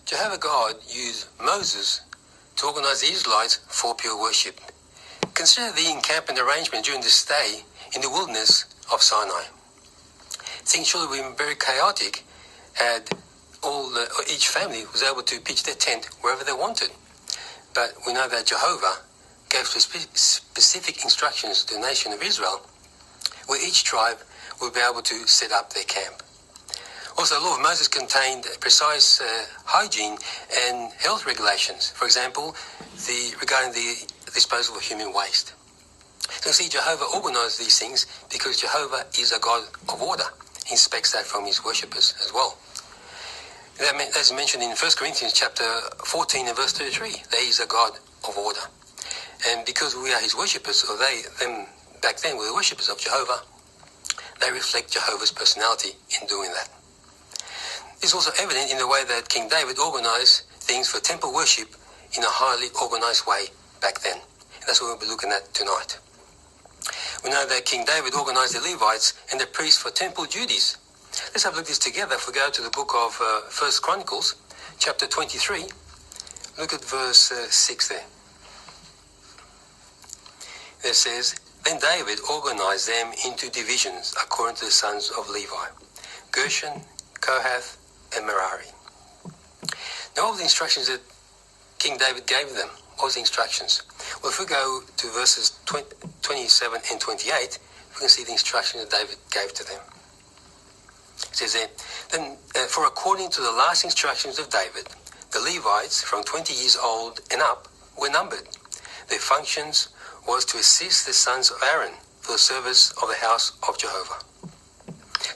Jehovah God used Moses to organize the Israelites for pure worship. Consider the encampment arrangement during the stay in the wilderness of Sinai. Things should have been very chaotic had each family was able to pitch their tent wherever they wanted. But we know that Jehovah gave specific instructions to the nation of Israel where each tribe would be able to set up their camp. Also, the law of Moses contained precise hygiene and health regulations. For example, regarding the disposal of human waste. So you see, Jehovah organized these things because Jehovah is a God of order. He expects that from his worshippers as well. As mentioned in 1 Corinthians chapter 14 and verse 33, that he is a God of order. And because we are his worshippers, or them back then were the worshippers of Jehovah, they reflect Jehovah's personality in doing that. It's also evident in the way that King David organized things for temple worship in a highly organized way back then. And that's what we'll be looking at tonight. We know that King David organized the Levites and the priests for temple duties. Let's have a look at this together. If we go to the book of 1 Chronicles, chapter 23, look at verse 6 there. It says, Then David organized them into divisions according to the sons of Levi, Gershon, Kohath, and Merari. Now, all the instructions that King David gave them, what was the instructions? Well, if we go to verses 27 and 28, we can see the instructions that David gave to them. It says there, Then, for according to the last instructions of David, the Levites from 20 years old and up were numbered. Their functions was to assist the sons of Aaron for the service of the house of Jehovah,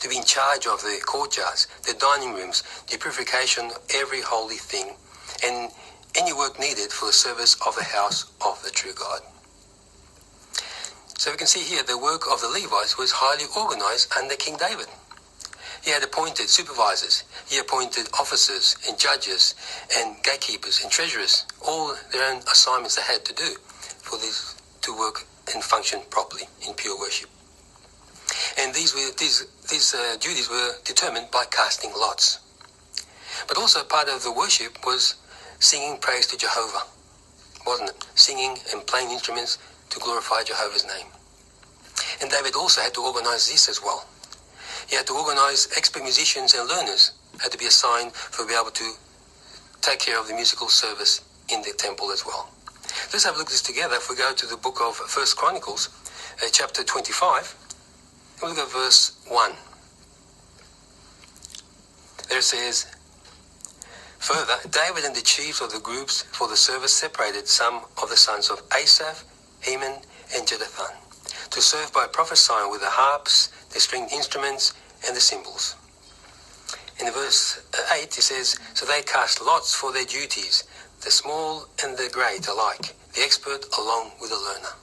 to be in charge of the courtyards, the dining rooms, the purification of every holy thing, and any work needed for the service of the house of the true God. So we can see here the work of the Levites was highly organized under King David. He had appointed supervisors, he appointed officers and judges and gatekeepers and treasurers, all their own assignments they had to do for this to work and function properly in pure worship. And these duties were determined by casting lots. But also part of the worship was singing praise to Jehovah, wasn't it? Singing and playing instruments to glorify Jehovah's name. And David also had to organize this as well. He had to organize expert musicians and learners had to be assigned to be able to take care of the musical service in the temple as well. Let's have a look at this together. If we go to the book of 1 Chronicles, chapter 25, and we look at verse 1. There it says, Further, David and the chiefs of the groups for the service separated some of the sons of Asaph, Heman, and Jeduthun to serve by prophesying with the harps, the stringed instruments, and the cymbals. In verse 8 it says, So they cast lots for their duties, the small and the great alike, the expert along with the learner.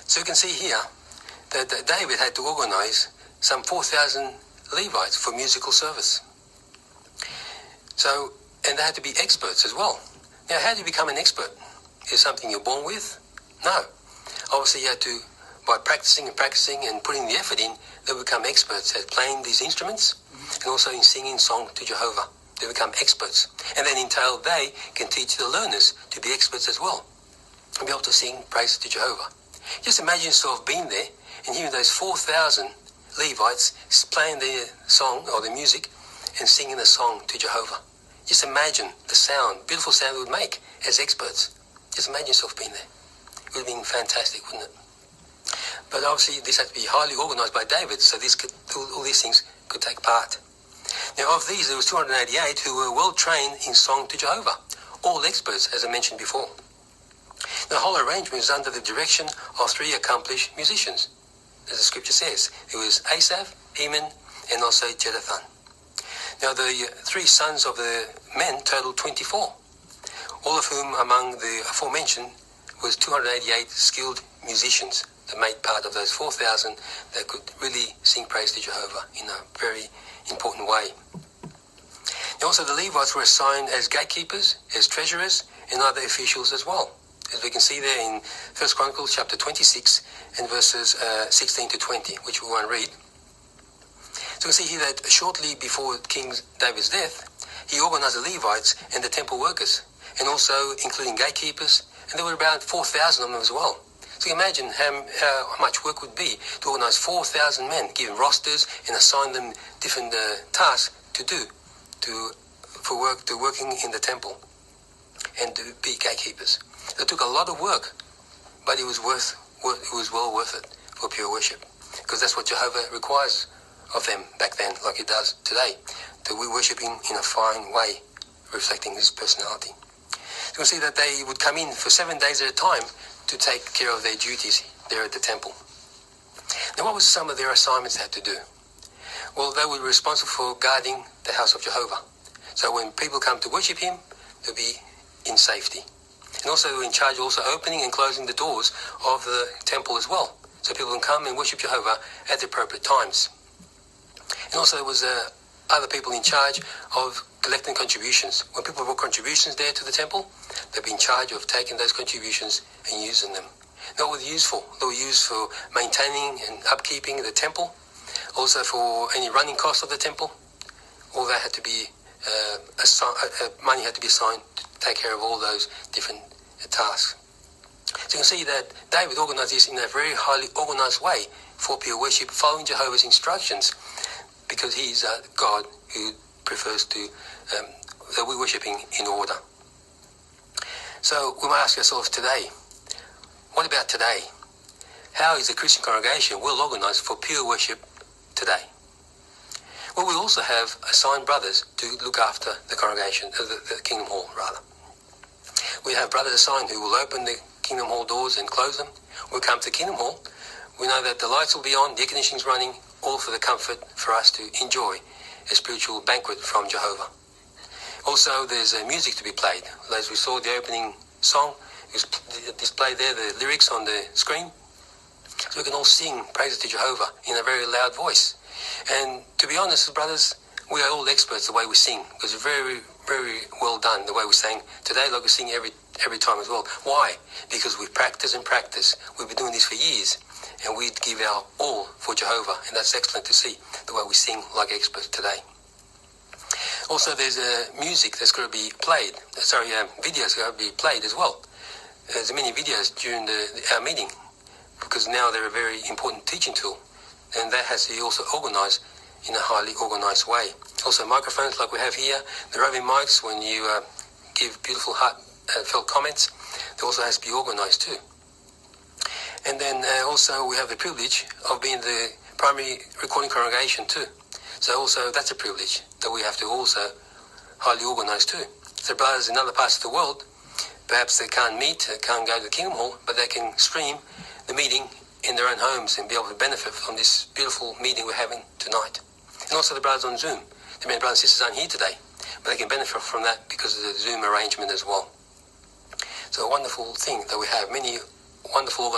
So you can see here that David had to organize some 4,000 Levites for musical service. So, and they had to be experts as well. Now, how do you become an expert? Is it something you're born with? No. Obviously, you had to, by practicing and putting the effort in, they become experts at playing these instruments and also in singing song to Jehovah. They become experts. And then in turn, they can teach the learners to be experts as well and be able to sing praise to Jehovah. Just imagine yourself being there and hearing those 4,000 Levites playing their song or their music and singing the song to Jehovah. Just imagine the sound, beautiful sound it would make as experts. Just imagine yourself being there. It would have been fantastic, wouldn't it? But obviously this had to be highly organized by David, so all these things could take part. Now of these, there was 288 who were well trained in song to Jehovah, all experts, as I mentioned before. The whole arrangement was under the direction of 3 accomplished musicians, as the scripture says. It was Asaph, Heman, and also Jeduthun. Now the 3 sons of the men totaled 24, all of whom among the aforementioned was 288 skilled musicians that made part of those 4,000 that could really sing praise to Jehovah in a very important way. And also the Levites were assigned as gatekeepers, as treasurers, and other officials as well. As we can see there in 1 Chronicles chapter 26 and verses 16 to 20, which we won't read. So we see here that shortly before King David's death, he organized the Levites and the temple workers, and also including gatekeepers, and there were about 4,000 of them as well. So you imagine how much work would be to organize 4,000 men, give them rosters and assign them different tasks to do, for working in the temple and to be gatekeepers. So it took a lot of work, but it was well worth it for pure worship, because that's what Jehovah requires of them back then, like he does today, that we worship him in a fine way, reflecting his personality. So you'll see that they would come in for 7 days at a time to take care of their duties there at the temple. Now, what was some of their assignments they had to do? Well, they were responsible for guarding the house of Jehovah. So when people come to worship him, they'll be in safety. And also they were in charge of also opening and closing the doors of the temple as well, so people can come and worship Jehovah at the appropriate times. And also there was other people in charge of collecting contributions. When people brought contributions there to the temple, they'd be in charge of taking those contributions and using them. Now, what were they used for? They were used for maintaining and upkeeping the temple, also for any running costs of the temple. All that had to be money had to be assigned to take care of all those different tasks. So you can see that David organized this in a very highly organized way for pure worship, following Jehovah's instructions, because he is a God who prefers to that we worship in order. So we might ask ourselves today, what about today? How is the Christian congregation well organized for pure worship today? Well, we also have assigned brothers to look after the congregation, the Kingdom Hall rather. We have brothers assigned who will open the Kingdom Hall doors and close them. When we come to Kingdom Hall, we know that the lights will be on, the air conditioning's running, all for the comfort for us to enjoy a spiritual banquet from Jehovah. Also, there's music to be played. As we saw the opening song, it was displayed there, the lyrics on the screen. So we can all sing praises to Jehovah in a very loud voice. And to be honest, brothers, we are all experts the way we sing, because it's very, very well done the way we sang today, like we sing every time as well. Why? Because we practice and practice. We've been doing this for years, and we give our all for Jehovah, and that's excellent to see the way we sing like experts today. Also, there's music that's going to be played. Videos going to be played as well. There's many videos during our meeting, because now they're a very important teaching tool, and that has to be also organised in a highly organised way. Also, microphones like we have here, the roving mics, when you give beautiful heartfelt comments, that also has to be organised too. And then also we have the privilege of being the primary recording congregation too. So also that's a privilege that we have to also highly organise too. So brothers in other parts of the world, perhaps they can't meet, can't go to the Kingdom Hall, but they can stream the meeting in their own homes and be able to benefit from this beautiful meeting we're having tonight. And also the brothers on Zoom. The many brothers and sisters aren't here today, but they can benefit from that because of the Zoom arrangement as well. So a wonderful thing that we have, many wonderful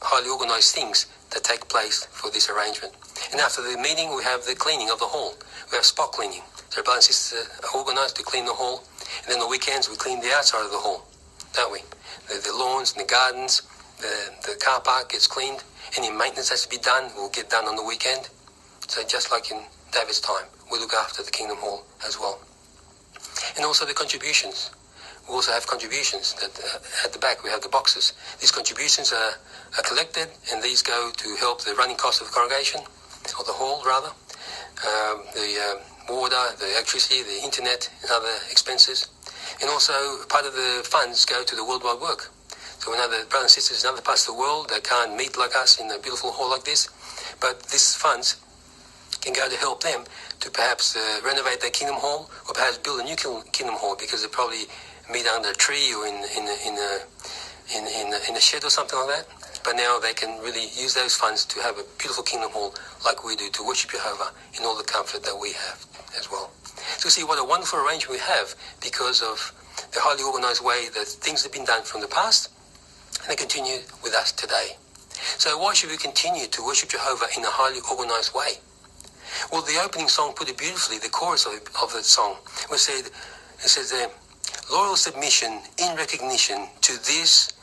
highly organised things that take place for this arrangement. And after the meeting, we have the cleaning of the hall. We have spot cleaning. So brothers and sisters are organised to clean the hall. And then on the weekends, we clean the outside of the hall, don't we? The lawns and the gardens, the car park gets cleaned. Any maintenance has to be done will get done on the weekend. So just like in David's time, we look after the Kingdom Hall as well. And also the contributions. We also have contributions that at the back we have the boxes. These contributions are collected, and these go to help the running costs of the congregation, or the hall rather, the water, the electricity, the internet and other expenses. And also part of the funds go to the worldwide work. So we know that brothers and sisters in other parts of the world that can't meet like us in a beautiful hall like this, but these funds can go to help them to perhaps renovate their Kingdom Hall, or perhaps build a new Kingdom Hall, because they probably meet under a tree or in a shed or something like that. But now they can really use those funds to have a beautiful Kingdom Hall like we do, to worship Jehovah in all the comfort that we have as well. So see what a wonderful arrangement we have because of the highly organised way that things have been done from the past, and they continue with us today. So why should we continue to worship Jehovah in a highly organised way? Well, the opening song put it beautifully, the chorus of the song. It says there, loyal submission in recognition to this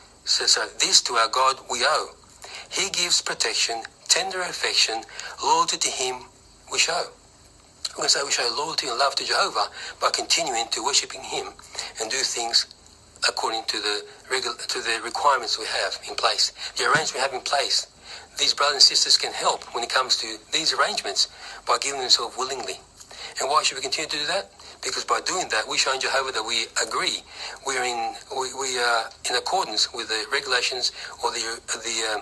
to our God we owe. He gives protection, tender affection, loyalty to him we show. We can say we show loyalty and love to Jehovah by continuing to worshiping Him and do things according to the requirements we have in place, the arrangements we have in place. These brothers and sisters can help when it comes to these arrangements by giving themselves willingly. And why should we continue to do that? Because by doing that, we're showing Jehovah that we agree. We are in accordance with the regulations or the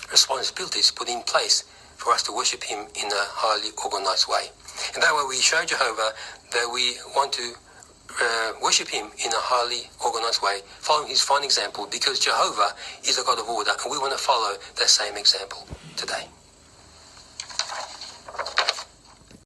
responsibilities put in place for us to worship Him in a highly organized way. And that way we show Jehovah that we want to worship Him in a highly organized way, following His fine example, because Jehovah is a God of order and we want to follow that same example today.